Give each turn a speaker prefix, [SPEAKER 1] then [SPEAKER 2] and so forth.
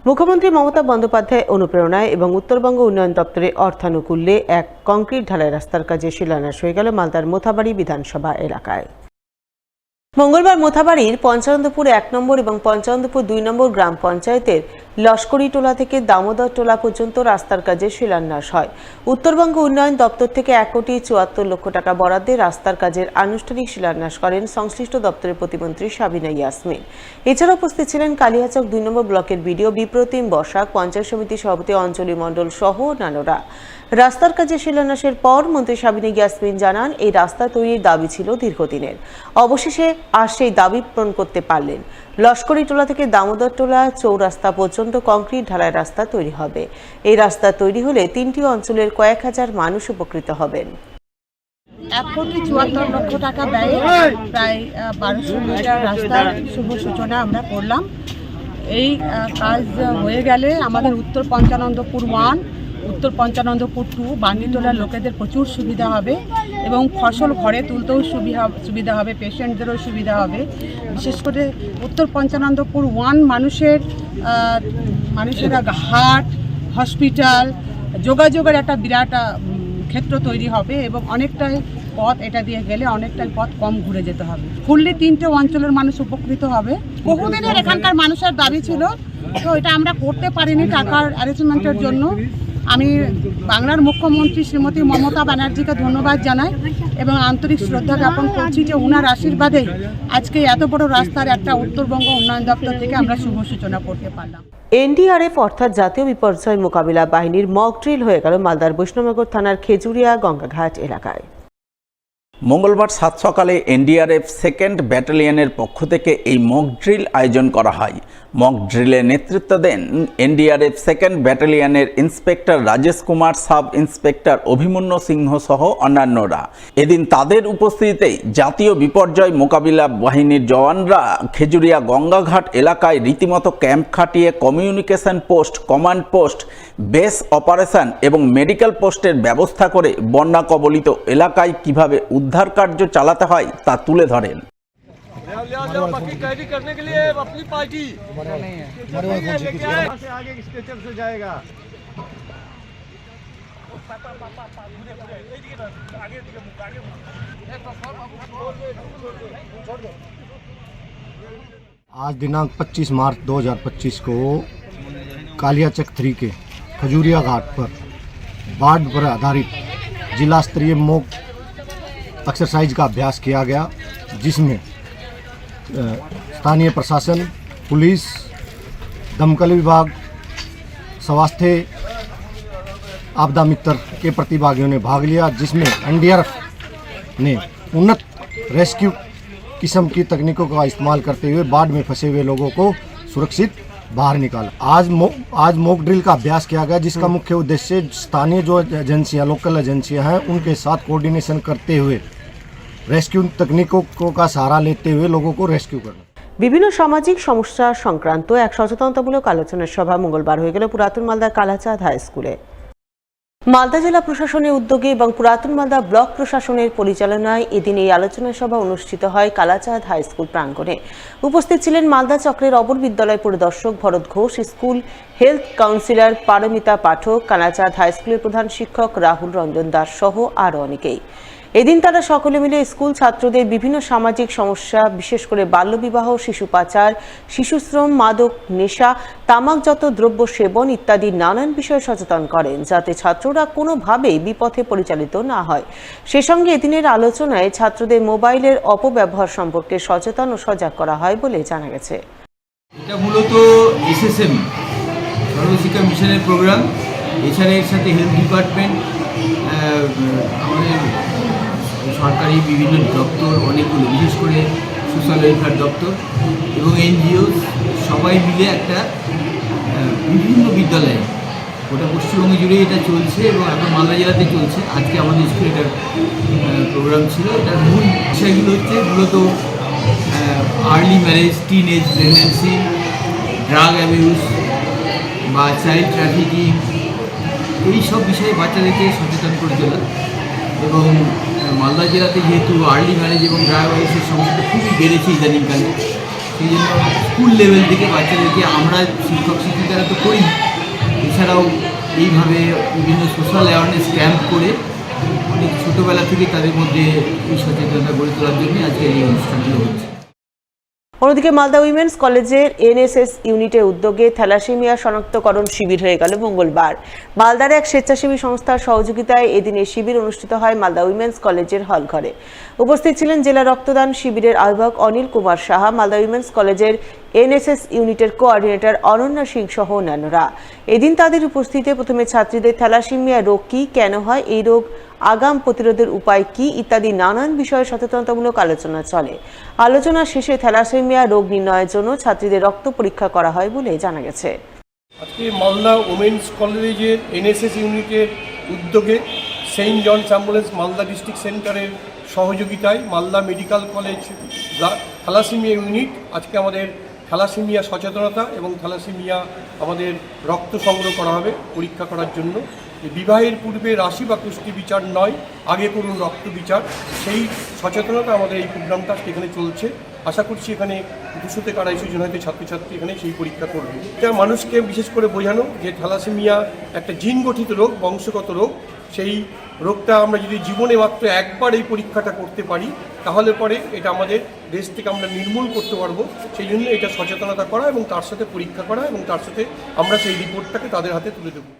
[SPEAKER 1] মুখ্যমন্ত্রী মমতা বন্দ্যোপাধ্যায় অনুপ্রেরণায় এবং উত্তরবঙ্গ উন্নয়ন দপ্তরের অর্থানুকূল্যে এক কংক্রিট ঢালাই রাস্তার কাজে শিলান্যাস হয়ে গেল মালদার মোথাবাড়ি বিধানসভা এলাকায়। মঙ্গলবার মোথাবাড়ির পঞ্চানন্দপুর 1 নম্বর এবং পঞ্চানন্দপুর 2 নম্বর গ্রাম পঞ্চায়েতের লস্করিটোলা থেকে দামোদর টোলা পর্যন্ত রাস্তার কাজে শিলান্যাস হয়। উত্তরবঙ্গ উন্নয়ন দপ্তর থেকে 1,74,00,000 টাকা বরাদ্দে রাস্তার কাজের আনুষ্ঠানিক শিলান্যাস করেন সংশ্লিষ্ট দপ্তরের প্রতিমন্ত্রী সাবিনা ইয়াসমিন। এছাড়া উপস্থিত ছিলেন কালিয়াচক 2 নম্বর ব্লকের বিডিও বিপ্রতিম বসাক, পঞ্চায়েত সমিতি সভাপতি অঞ্জলি মণ্ডল সহ অন্যান্যরা। রাস্তার কাজে শিলান্যাসের পর মন্ত্রী সাবিনা ইয়াসমিন জানান, এই রাস্তা তৈরির দাবি ছিল দীর্ঘদিনের। অবশেষে আজ সেই দাবি পূরণ করতে পারলেন। লস্করিটোলা থেকে দামোদর টোলা চৌরাস্তা পর্যন্ত কংক্রিট ঢালাই রাস্তা তৈরি হবে। এই রাস্তা তৈরি হলে 3টি অঞ্চলের কয়েক হাজার মানুষ উপকৃত হবেন।
[SPEAKER 2] 1,74,00,000 টাকা ব্যয়ে প্রায় 1200 মিটার রাস্তার শুভ সূচনা আমরা করলাম। এই কাজ হয়ে গেলে আমাদের উত্তর পঞ্চানন্দপুর 1, উত্তর পঞ্চানন্দপুর 2, বান্ডিটোলার লোকেদের প্রচুর সুবিধা হবে এবং ফসল ঘরে তুলতেও সুবিধা হবে, পেশেন্টদেরও সুবিধা হবে। বিশেষ করে উত্তর পঞ্চানন্দপুর 1 মানুষেরা হাট, হসপিটাল, যোগাযোগের একটা বিরাট ক্ষেত্র তৈরি হবে এবং অনেকটাই পথ এটা দিয়ে গেলে অনেকটাই পথ কম ঘুরে যেতে হবে। ফুললি 3টে অঞ্চলের মানুষ উপকৃত হবে। বহুদিনের এখানকার মানুষের দাবি ছিল, তো এটা আমরা করতে পারিনি টাকার অ্যারেঞ্জমেন্টের জন্য। আমি বাংলার মুখ্যমন্ত্রী শ্রীমতী মমতা ব্যানার্জিকে ধন্যবাদ জানাই এবং আন্তরিক শ্রদ্ধা জ্ঞাপন করছি যে ওনার আশীর্বাদে আজকে এত বড় রাস্তার একটা উত্তরবঙ্গ উন্নয়ন দপ্তর থেকে আমরা শুভ সূচনা করতে পারলাম।
[SPEAKER 1] এনডিআরএফ অর্থাৎ জাতীয় বিপর্যয় মোকাবিলা বাহিনীর মক ড্রিল হয়ে গেল মালদার বৈষ্ণবনগর থানার খেজুরিয়া গঙ্গাঘাট এলাকায়।
[SPEAKER 3] মঙ্গলবার 7 সকালে এনডিআরএফ 2nd ব্যাটালিয়নের পক্ষ থেকে এই মক ড্রিল আয়োজন করা হয়। মক ড্রিলে নেতৃত্ব দেন এনডিআরএফ 2nd ব্যাটালিয়নের inspector Rajesh Kumar, sub inspector Abhimanyu Singh সহ অন্যান্যরা। এদিন তাদের উপস্থিতিতেই জাতীয় বিপর্যয় মোকাবিলা বাহিনীর জওয়ানরা খেজুরিয়া গঙ্গাঘাট এলাকায় রীতিমতো ক্যাম্প খাটিয়ে communication post, command post, base operation এবং মেডিকেল পোস্টের ব্যবস্থা করে বন্যা কবলিত এলাকায় কিভাবে উদ্ধার কার্য চালাতে হয় তা তুলে ধরেন।
[SPEAKER 4] आज दिनांक 25 मार्च 2025 को कालियाचक 3 के खजूरिया घाट पर बाढ़ पर आधारित जिला स्तरीय मॉक एक्सरसाइज का अभ्यास किया गया, जिसमें स्थानीय प्रशासन, पुलिस, दमकल विभाग, स्वास्थ्य, आपदा मित्र के प्रतिभागियों ने भाग लिया, जिसमें एनडीआरएफ ने उन्नत रेस्क्यू किस्म की तकनीकों का इस्तेमाल करते हुए बाढ़ में फंसे हुए लोगों को सुरक्षित बाहर निकाला। आज मॉक ड्रिल का अभ्यास किया गया, जिसका मुख्य उद्देश्य स्थानीय जो एजेंसियां, लोकल एजेंसियां हैं, उनके साथ कोऑर्डिनेशन करते हुए रेस्क्यू तकनीकों का सहारा लेते हुए लोगों को रेस्क्यू करना।
[SPEAKER 1] বিভিন্ন সামাজিক সমস্যা সংক্রান্ত এক সচেতনতামূলক আলোচনা সভা মঙ্গলবার হয়ে গেল পুরাতন মালদার কালাচাঁদ হাই স্কুলে। মালদা জেলা প্রশাসনের উদ্যোগে এবং পুরাতন মালদা ব্লক প্রশাসনের পরিচালনায় এদিন এই আলোচনা সভা অনুষ্ঠিত হয় কালাচাঁদ হাই স্কুল প্রাঙ্গণে। উপস্থিত ছিলেন মালদা চক্রের অবর বিদ্যালয় পরিদর্শক Bharat Ghosh, school health counsellor Paramita Pathak, Kalachand high স্কুলের প্রধান শিক্ষক রাহুল রঞ্জন দাস সহ আরও অনেকেই। এদিন তারা সকলে মিলে স্কুল ছাত্রদের বিভিন্ন সামাজিক সমস্যা, বিশেষ করে বাল্যবিবাহ, শিশু পাচার, শিশুশ্রম, মাদক নেশা, তামাকজাত দ্রব্য সেবন ইত্যাদি নানান বিষয়ে সচেতন করেন, যাতে ছাত্ররা কোনোভাবেই বিপথে পরিচালিত না হয়। সে সঙ্গে এদিনের আলোচনায় ছাত্রদের মোবাইলের অপব্যবহার সম্পর্কে সচেতন ও সজাগ করা হয় বলে জানা গেছে।
[SPEAKER 5] এটা মূলত এসএসএম সর্বশিক্ষা মিশনের প্রোগ্রাম। এছাড়া এর সাথে হেলথ ডিপার্টমেন্ট, আমাদের সরকারি বিভিন্ন দপ্তর অনেকগুলো, বিশেষ করে সোশ্যাল ওয়েলফেয়ার দপ্তর এবং এনজিও সবাই মিলে একটা বিভিন্ন বিদ্যালয়ে, গোটা পশ্চিমবঙ্গ জুড়ে এটা চলছে এবং এখন মালদা জেলাতে চলছে। আজকে আমাদের স্কুলে এটার প্রোগ্রাম ছিল। এটার মূল বিষয়গুলো হচ্ছে মূলত early marriage, teenage pregnancy, drug abuse বা চাইল্ড ট্রাফিকিং, এই সব বিষয়ে বাচ্চাদেরকে সচেতন করে তোলা। এবং মালদা জেলাতে যেহেতু আর্লি ম্যারেজ এবং ড্রাগ অ্যাবিউজের সমস্যাটা খুবই বেড়েছে ইদানিংকালে, সেই জন্য স্কুল লেভেল থেকে বাচ্চাদেরকে আমরা শিক্ষক শিক্ষিকারা তো করি, এছাড়াও এইভাবে বিভিন্ন সোশ্যাল অ্যাওয়ারনেস ক্যাম্প করে অনেক ছোটোবেলা থেকে তাদের মধ্যে এই সচেতনতা গড়ে তোলার জন্য আজকে এই অনুষ্ঠানগুলো হচ্ছে।
[SPEAKER 1] অন্যদিকে মালদা উইমেন্স কলেজের এনএসএস ইউনিটের উদ্যোগে থ্যালাসেমিয়া শনাক্তকরণ শিবির হয়ে গেল মঙ্গলবার। মালদার এক স্বেচ্ছাসেবী সংস্থার সহযোগিতায় এদিন এই শিবির অনুষ্ঠিত হয় মালদা উইমেন্স কলেজের হলঘরে। উপস্থিত ছিলেন জেলা রক্তদান শিবিরের আহ্বায়ক অনিল কুমার সাহা, মালদা উইমেন্স কলেজের এনএসএস ইউনিটের কোঅর্ডিনেটর অনন্যা সিং সহ অন্যান্যরা। এদিন তাদের উপস্থিতিতে প্রথমে ছাত্রীদের থ্যালাসেমিয়া রোগ কি, কেন হয় এই রোগ, আগাম প্রতিরোধের উপায় কি ইত্যাদি নানান বিষয়ে সচেতনতামূলক আলোচনা চলে। আলোচনা শেষে থ্যালাসেমিয়া রোগ নির্ণয়ের জন্য ছাত্রীদের রক্ত পরীক্ষা করা হয় বলে জানা গেছে।
[SPEAKER 6] আজকে মালদা উমেন্স কলেজের এনএসএস ইউনিটের উদ্যোগে Saint John's ambulance Malda district সেন্টারের সহযোগিতায় Malda medical college thalassemia unit আজকে আমাদের থ্যালাসেমিয়া সচেতনতা এবং থ্যালাসেমিয়া আমাদের রক্ত সংগ্রহ করা হবে পরীক্ষা করার জন্য। বিবাহের পূর্বে রাশি বা কুষ্টি বিচার নয়, আগে করুন রক্ত বিচার, সেই সচেতনতা আমাদের এই প্রোগ্রামটা এখানে চলছে। আশা করছি এখানে 200 থেকে 250 জন হয়তো ছাত্রছাত্রী এখানে সেই পরীক্ষা করবে। এটা মানুষকে বিশেষ করে বোঝানো যে থ্যালাসেমিয়া একটা জিন গঠিত রোগ, বংশগত রোগ। সেই রোগটা আমরা যদি জীবনে মাত্র একবার এই পরীক্ষাটা করতে পারি তাহলে পরে এটা আমাদের দেশ থেকে আমরা নির্মূল করতে পারবো। সেই জন্য এটা সচেতনতা করা এবং তার সাথে পরীক্ষা করা এবং তার সাথে আমরা সেই রিপোর্টটাকে তাদের হাতে তুলে দেবো।